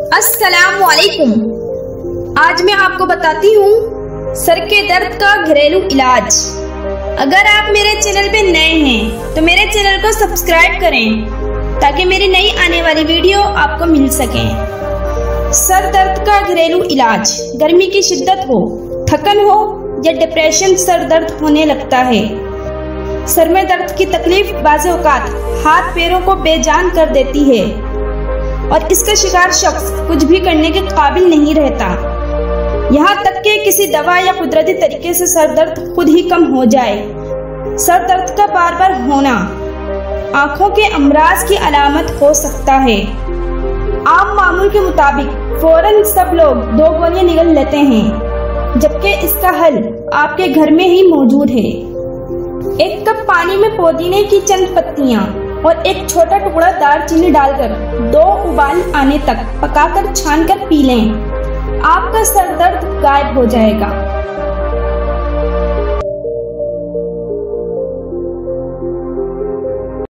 अस्सलाम वालेकुम। आज मैं आपको बताती हूँ सर के दर्द का घरेलू इलाज। अगर आप मेरे चैनल पे नए हैं तो मेरे चैनल को सब्सक्राइब करें ताकि मेरी नई आने वाली वीडियो आपको मिल सके। सर दर्द का घरेलू इलाज। गर्मी की शिद्दत हो, थकन हो या डिप्रेशन सर दर्द होने लगता है। सर में दर्द की तकलीफ बाज़ औक़ात हाथ पैरों को बेजान कर देती है और इसका शिकार शख्स कुछ भी करने के काबिल नहीं रहता। यहाँ तक कि किसी दवा या कुदरती तरीके से सर दर्द खुद ही कम हो जाए। सर दर्द का बार बार होना आंखों के अमराज की अलामत हो सकता है। आम मामूल के मुताबिक फौरन सब लोग 2 गोलियां निगल लेते हैं, जबकि इसका हल आपके घर में ही मौजूद है। 1 कप पानी में पुदीने की चंद पत्तियां और 1 छोटा टुकड़ा दालचीनी डालकर 2 उबाल आने तक पकाकर छानकर पी लें। आपका सर दर्द गायब हो जाएगा।